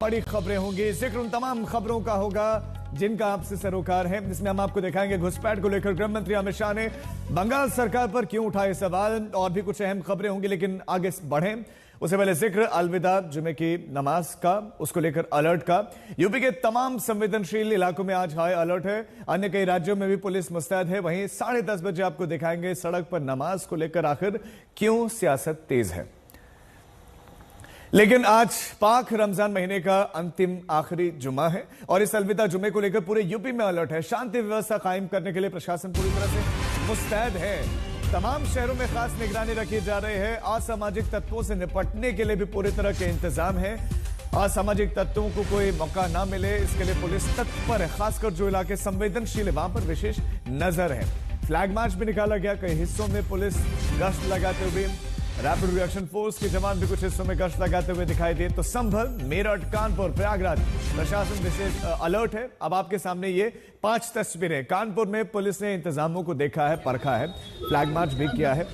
बड़ी खबरें होंगी। जिक्र उन तमाम खबरों का होगा जिनका आपसे सरोकार है। इसमें हम आपको दिखाएंगे घुसपैठ को लेकर गृह मंत्री अमित शाह ने बंगाल सरकार पर क्यों उठाए सवाल, और भी कुछ अहम खबरें होंगी। लेकिन आगे बढ़ें उससे पहले जिक्र अलविदा जुमे की नमाज का, उसको लेकर अलर्ट का। यूपी के तमाम संवेदनशील इलाकों में आज हाई अलर्ट है। अन्य कई राज्यों में भी पुलिस मुस्तैद है। वहीं 10:30 बजे आपको दिखाएंगे सड़क पर नमाज को लेकर आखिर क्यों सियासत तेज है। लेकिन आज पाक रमजान महीने का अंतिम आखिरी जुमा है और इस अलविदा जुमे को लेकर पूरे यूपी में अलर्ट है। शांति व्यवस्था कायम करने के लिए प्रशासन पूरी तरह से मुस्तैद है। तमाम शहरों में खास निगरानी रखी जा रही है। असामाजिक तत्वों से निपटने के लिए भी पूरी तरह के इंतजाम है। असामाजिक तत्वों को कोई मौका ना मिले, इसके लिए पुलिस तत्पर है। खासकर जो इलाके संवेदनशील है वहां पर विशेष नजर है। फ्लैग मार्च भी निकाला गया। कई हिस्सों में पुलिस गश्त लगाते हुए, रैपिड रिएक्शन फोर्स के जवान भी कुछ हिस्सों में गश्त लगाते हुए दिखाई दिए। तो संभल, मेरठ, कानपुर, प्रयागराज प्रशासन विशेष अलर्ट है। अब आपके सामने ये 5 तस्वीरें। कानपुर में पुलिस ने इंतजामों को देखा है, परखा है, फ्लैग मार्च भी किया है।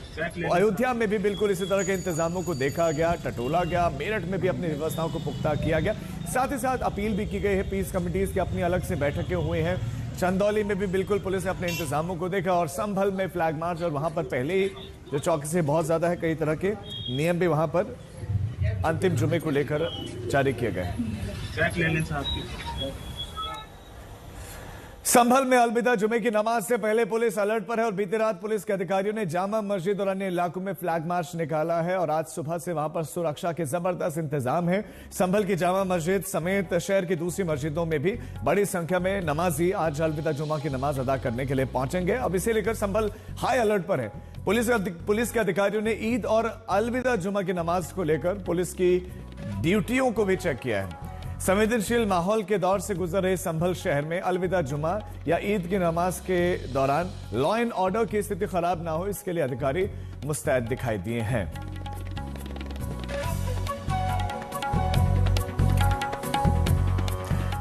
अयोध्या में भी बिल्कुल इसी तरह के इंतजामों को देखा गया, टटोला गया। मेरठ में भी अपनी व्यवस्थाओं को पुख्ता किया गया। साथ ही साथ अपील भी की गई है। पीस कमिटीज की अपनी अलग से बैठकें हुई हैं। चंदौली में भी बिल्कुल पुलिस ने अपने इंतजामों को देखा और संभल में फ्लैग मार्च, और वहां पर पहले ही जो चौकसी बहुत ज्यादा है, कई तरह के नियम भी वहां पर अंतिम जुमे को लेकर जारी किए गए हैं। संभल में अलविदा जुमे की नमाज से पहले पुलिस अलर्ट पर है और बीती रात पुलिस के अधिकारियों ने जामा मस्जिद और अन्य इलाकों में फ्लैग मार्च निकाला है और आज सुबह से वहां पर सुरक्षा के जबरदस्त इंतजाम है। संभल की जामा मस्जिद समेत शहर की दूसरी मस्जिदों में भी बड़ी संख्या में नमाजी आज अलविदा जुमा की नमाज अदा करने के लिए पहुंचेंगे। अब इसे लेकर संभल हाई अलर्ट पर है। पुलिस के अधिकारियों ने ईद और अलविदा जुमा की नमाज को लेकर पुलिस की ड्यूटियों को भी चेक किया है। संवेदनशील माहौल के दौर से गुजर रहे संभल शहर में अलविदा जुमा या ईद की नमाज के दौरान लॉ एंड ऑर्डर की स्थिति खराब ना हो, इसके लिए अधिकारी मुस्तैद दिखाई दिए हैं।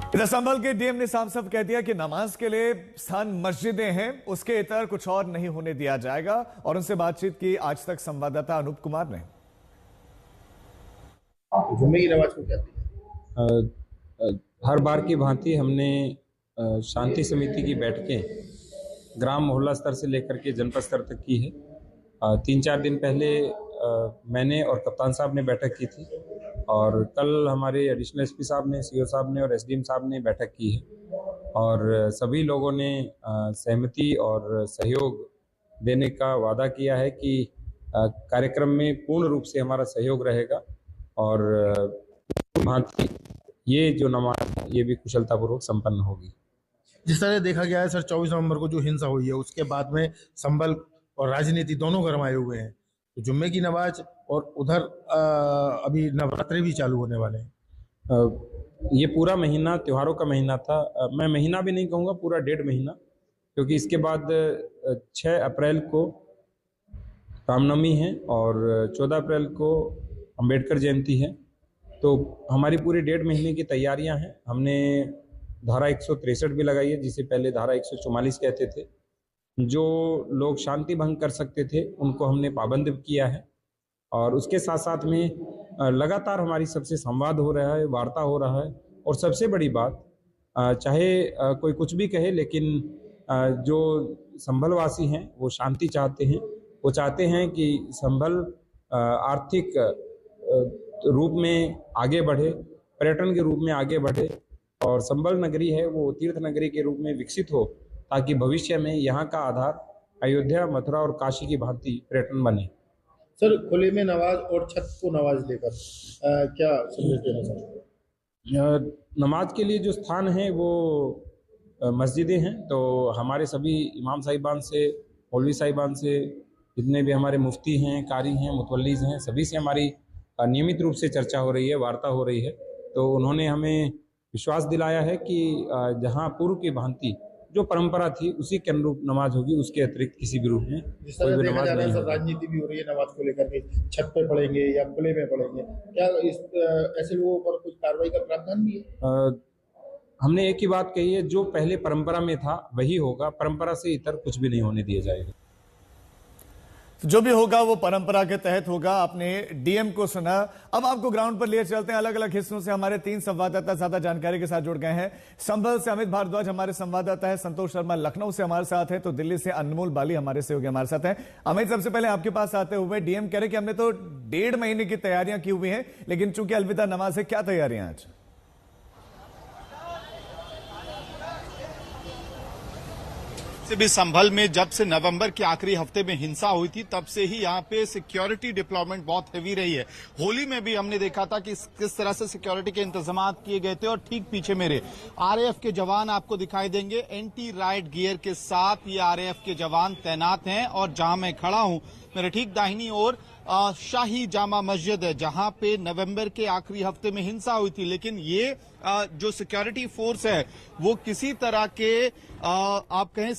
इधर संभल के डीएम ने साफ साफ कह दिया कि नमाज के लिए स्थान मस्जिदें हैं, उसके इतर कुछ और नहीं होने दिया जाएगा। और उनसे बातचीत की आज तक संवाददाता अनूप कुमार ने। जुम्मे की नमाज को कहती है। हर बार की भांति हमने शांति समिति की बैठकें ग्राम मोहल्ला स्तर से लेकर के जनपद स्तर तक की है। 3-4 दिन पहले मैंने और कप्तान साहब ने बैठक की थी और कल हमारे एडिशनल एसपी साहब ने, सीओ साहब ने और एसडीएम साहब ने बैठक की है और सभी लोगों ने सहमति और सहयोग देने का वादा किया है कि कार्यक्रम में पूर्ण रूप से हमारा सहयोग रहेगा और भांति ये जो नमाज ये भी कुशलतापूर्वक संपन्न होगी। जिस तरह देखा गया है सर, 24 नवंबर को जो हिंसा हुई है उसके बाद में संभल और राजनीति दोनों गरमाए हुए हैं। तो जुम्मे की नमाज और उधर अभी नवरात्रि भी चालू होने वाले हैं। ये पूरा महीना त्योहारों का महीना था। मैं महीना भी नहीं कहूँगा, पूरा 1.5 महीना, क्योंकि इसके बाद 6 अप्रैल को रामनवमी है और 14 अप्रैल को अंबेडकर जयंती है। तो हमारी पूरी 1.5 महीने की तैयारियां हैं। हमने धारा 163 भी लगाई है, जिसे पहले धारा 144 कहते थे। जो लोग शांति भंग कर सकते थे उनको हमने पाबंद किया है और उसके साथ साथ में लगातार हमारी सबसे संवाद हो रहा है, वार्ता हो रहा है। और सबसे बड़ी बात, चाहे कोई कुछ भी कहे, लेकिन जो संभल वासी हैं वो शांति चाहते हैं। वो चाहते हैं कि संभल आर्थिक रूप में आगे बढ़े, पर्यटन के रूप में आगे बढ़े और संभल नगरी है वो तीर्थ नगरी के रूप में विकसित हो, ताकि भविष्य में यहाँ का आधार अयोध्या, मथुरा और काशी की भांति पर्यटन बने। सर, खुले में नमाज और छत को नमाज लेकर क्या संदेश देना चाहते हैं? नमाज के लिए जो स्थान है वो मस्जिदें हैं। तो हमारे सभी इमाम साहिबान से, मौलवी साहिबान से, जितने भी हमारे मुफ्ती हैं, कारी हैं, मुतवल्लीज हैं, सभी से हमारी नियमित रूप से चर्चा हो रही है, वार्ता हो रही है। तो उन्होंने हमें विश्वास दिलाया है कि जहां पूर्व की भांति जो परंपरा थी उसी के अनुरूप नमाज होगी, उसके अतिरिक्त किसी भी रूप में कोई भी नमाज नहीं होगी। राजनीति भी हो रही है नमाज को लेकर के, छत पे पढ़ेंगे या खुले में पढ़ेंगे, क्या ऐसे लोगों पर कुछ कार्रवाई का प्रावधान भी है? हमने एक ही बात कही है, जो पहले परंपरा में था वही होगा, परंपरा से इतर कुछ भी नहीं होने दिया जाएगा। जो भी होगा वो परंपरा के तहत होगा। आपने डीएम को सुना, अब आपको ग्राउंड पर लिए चलते हैं। अलग अलग हिस्सों से हमारे 3 संवाददाता ज्यादा जानकारी के साथ जुड़ गए हैं। संभल से अमित भारद्वाज हमारे संवाददाता है, संतोष शर्मा लखनऊ से हमारे साथ है, तो दिल्ली से अनमोल बाली हमारे सहयोगी हमारे साथ है। अमित, सबसे पहले आपके पास आते हुए, डीएम कह रहे कि हमने तो 1.5 महीने की तैयारियां की हुई हैं, लेकिन चूंकि अलविदा नमाज है, क्या तैयारियां आज? से भी संभल में जब से नवंबर के आखिरी हफ्ते में हिंसा हुई थी, तब से ही यहाँ पे सिक्योरिटी डिप्लॉयमेंट बहुत हेवी रही है। होली में भी हमने देखा था कि किस तरह से सिक्योरिटी के इंतजाम किए गए थे, और ठीक पीछे मेरे आरएएफ के जवान आपको दिखाई देंगे। एंटी राइट गियर के साथ ये आरएएफ के जवान तैनात हैं, और जहां मैं खड़ा हूं मेरे ठीक दाहिनी ओर शाही जामा मस्जिद है, जहां पे नवंबर के आखिरी हफ्ते में हिंसा हुई थी। लेकिन ये जो सिक्योरिटी फोर्स है वो किसी तरह के आप कहें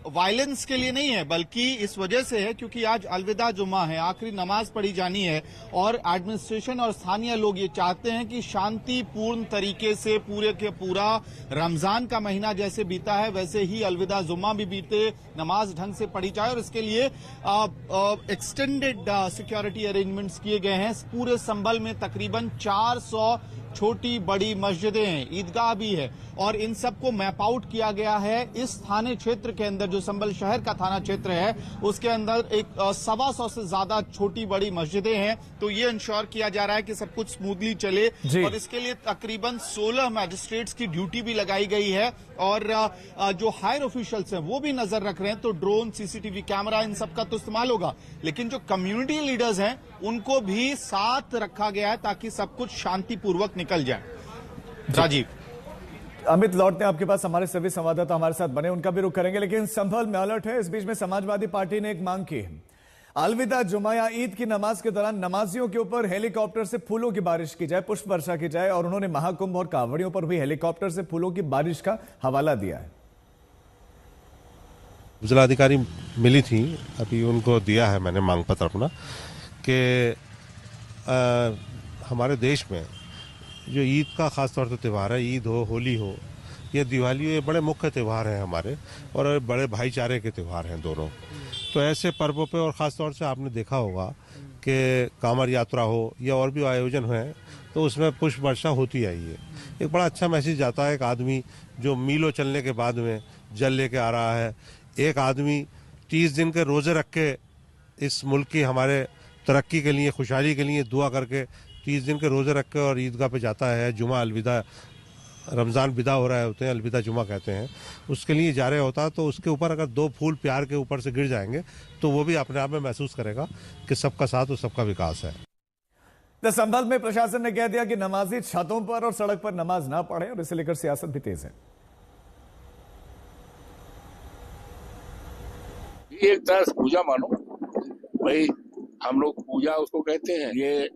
वायलेंस के लिए नहीं है, बल्कि इस वजह से है क्योंकि आज अलविदा जुम्मा है, आखिरी नमाज पढ़ी जानी है, और एडमिनिस्ट्रेशन और स्थानीय लोग ये चाहते हैं कि शांतिपूर्ण तरीके से पूरे के पूरा रमजान का महीना जैसे बीता है वैसे ही अलविदा जुम्मा भी बीते, नमाज ढंग से पढ़ी जाए, और इसके लिए एक्सटेंडेड सिक्योरिटी अरेंजमेंट्स किए गए हैं। पूरे संभल में तकरीबन 400 छोटी बड़ी मस्जिदें हैं, ईदगाह भी है, और इन सबको मैप आउट किया गया है। इस थाने क्षेत्र के अंदर, जो संभल शहर का थाना क्षेत्र है, उसके अंदर एक 125 से ज्यादा छोटी बड़ी मस्जिदें हैं। तो ये इंश्योर किया जा रहा है कि सब कुछ स्मूथली चले, और इसके लिए तकरीबन 16 मैजिस्ट्रेट्स की ड्यूटी भी लगाई गई है, और जो हायर ऑफिशियल्स हैं वो भी नजर रख रहे हैं। तो ड्रोन, सीसीटीवी कैमरा, इन सब का तो इस्तेमाल होगा, लेकिन जो कम्युनिटी लीडर्स हैं उनको भी साथ रखा गया है ताकि सब कुछ शांतिपूर्वक निकल जाए। राजीव। अमित, लौटते हैं आपके पास, हमारे सभी संवाददाता हमारे साथ बने, उनका भी रुख करेंगे, लेकिन संभल में अलर्ट है। इस बीच में समाजवादी पार्टी ने एक मांग की है, अलविदा जुमा या ईद की नमाज के दौरान नमाजियों के ऊपर हेलीकॉप्टर से फूलों की बारिश की जाए, पुष्प वर्षा की जाए, और उन्होंने महाकुंभ और कांवड़ियों पर भी हेलीकॉप्टर से फूलों की बारिश का हवाला दिया है। जिलाधिकारी मिली थी, अभी उनको दिया है मैंने मांग पत्र अपना, कि हमारे देश में जो ईद का खास तौर से त्यौहार है, ईद हो, होली हो या दिवाली हो, ये बड़े मुख्य त्यौहार हैं हमारे, और बड़े भाईचारे के त्यौहार हैं दोनों। तो ऐसे पर्वों पे, और ख़ास तौर से आपने देखा होगा कि कांवड़ यात्रा हो या और भी आयोजन हुए, तो उसमें पुष्प वर्षा होती आई है। एक बड़ा अच्छा मैसेज जाता है। एक आदमी जो मीलों चलने के बाद में जल लेके आ रहा है, एक आदमी 30 दिन के रोज़े रख के इस मुल्क की हमारे तरक्की के लिए, खुशहाली के लिए दुआ करके 30 दिन के रोज़े रख के और ईदगाह पे जाता है, जुमा अलविदा, रमज़ान विदा हो रहा है होते हैं, अलविदा जुमा कहते हैं, उसके लिए जा रहे होता है, तो उसके ऊपर अगर 2 फूल प्यार के ऊपर से गिर जाएंगे तो वो भी अपने आप में महसूस करेगा कि सबका साथ और सबका विकास है। तो संभल में प्रशासन ने कह दिया कि नमाजी छतों पर और सड़क पर नमाज ना पढ़े, और इसे लेकर सियासत भी तेज है। एक तरह से पूजा मानो भाई, हम लोग पूजा उसको कहते हैं, ये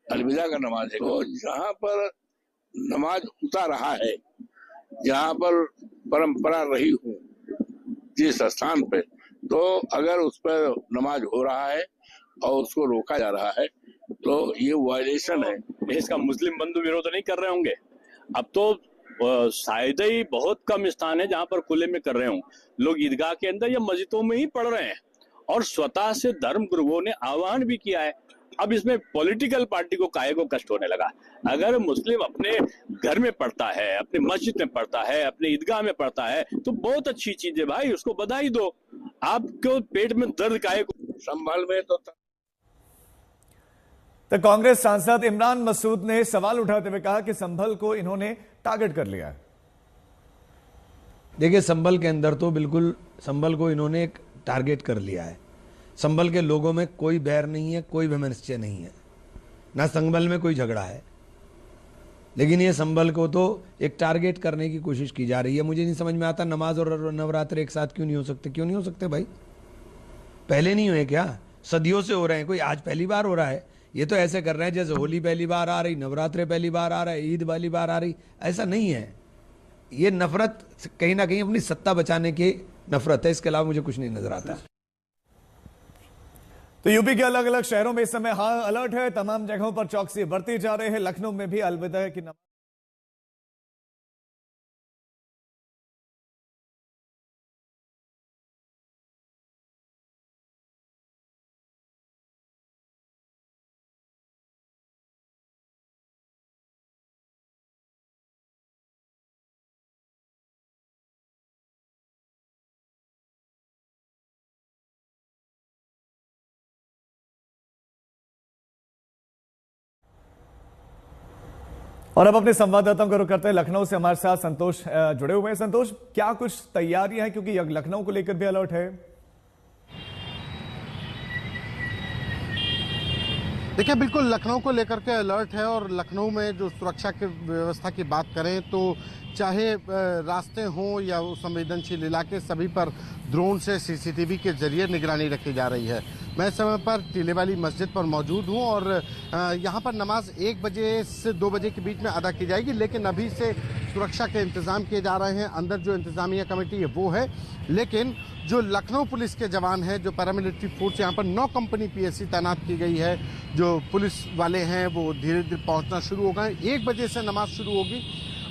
अलविदा का नमाज है। तो जहाँ पर नमाज होता रहा है, जहाँ पर परंपरा रही हो जिस स्थान पे, तो अगर उस पर नमाज हो रहा है और उसको रोका जा रहा है तो ये वायलेशन है। इसका मुस्लिम बंधु विरोध नहीं कर रहे होंगे। अब तो शायद ही बहुत कम स्थान है जहाँ पर खुले में कर रहे हों। लोग ईदगाह के अंदर या मस्जिदों में ही पढ़ रहे हैं, और स्वतः से धर्म गुरुओं ने आह्वान भी किया है। अब इसमें पॉलिटिकल पार्टी को काहे को कष्ट होने लगा। अगर मुस्लिम अपने घर में पढ़ता है, अपने मस्जिद में पढ़ता है, अपने ईदगाह में पढ़ता है, तो बहुत अच्छी चीज है भाई, उसको बधाई दो। आपको पेट में दर्द काहे को। संभल में तो कांग्रेस सांसद इमरान मसूद ने सवाल उठाते हुए कहा कि संभल को इन्होंने टारगेट कर लिया है। देखिए, संभल के अंदर तो बिल्कुल संभल को इन्होंने एक टारगेट कर लिया है। संभल के लोगों में कोई बैर नहीं है, कोई वैमनस्य नहीं है, ना संभल में कोई झगड़ा है, लेकिन ये संभल को तो एक टारगेट करने की कोशिश की जा रही है। मुझे नहीं समझ में आता, नमाज और नवरात्र एक साथ क्यों नहीं हो सकते? क्यों नहीं हो सकते भाई? पहले नहीं हुए क्या? सदियों से हो रहे हैं, कोई आज पहली बार हो रहा है? ये तो ऐसे कर रहे हैं जैसे होली पहली बार आ रही, नवरात्रे पहली बार आ रहा है, ईद पहली बार आ रही। ऐसा नहीं है। ये नफरत कहीं ना कहीं अपनी सत्ता बचाने की नफरत है, इसके अलावा मुझे कुछ नहीं नजर आता। तो यूपी के अलग अलग शहरों में इस समय हाई अलर्ट है, तमाम जगहों पर चौकसी बरती जा रही है। लखनऊ में भी अलविदा की नमाज और अब अपने संवाददाताओं का रुख करते हैं। लखनऊ से हमारे साथ संतोष जुड़े हुए हैं। संतोष, क्या कुछ तैयारियां हैं, क्योंकि लखनऊ को लेकर भी अलर्ट है? देखिए, बिल्कुल लखनऊ को लेकर के अलर्ट है और लखनऊ में जो सुरक्षा की व्यवस्था की बात करें तो चाहे रास्ते हों या वो संवेदनशील इलाके, सभी पर ड्रोन से सीसीटीवी के जरिए निगरानी रखी जा रही है। मैं इस समय पर टीले वाली मस्जिद पर मौजूद हूं और यहां पर नमाज 1 बजे से 2 बजे के बीच में अदा की जाएगी, लेकिन अभी से सुरक्षा के इंतजाम किए जा रहे हैं। अंदर जो इंतजामिया कमेटी है वो है, लेकिन जो लखनऊ पुलिस के जवान हैं, जो पैरामिलिट्री फोर्स यहाँ पर 9 कंपनी पीएससी तैनात की गई है, जो पुलिस वाले हैं वो धीरे धीरे पहुंचना शुरू हो गए। 1 बजे से नमाज शुरू होगी।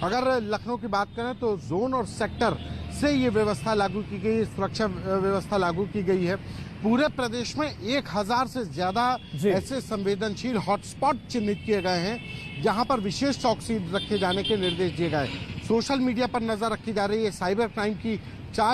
अगर लखनऊ की बात करें तो जोन और सेक्टर से ये व्यवस्था लागू की गई, सुरक्षा व्यवस्था लागू की गई है। पूरे प्रदेश में 1000 से ज्यादा ऐसे संवेदनशील हॉटस्पॉट चिन्हित किए गए हैं, जहां पर विशेष चौकसी रखे जाने के निर्देश दिए गए। सोशल मीडिया पर नजर रखी जा रही है। साइबर क्राइम की चार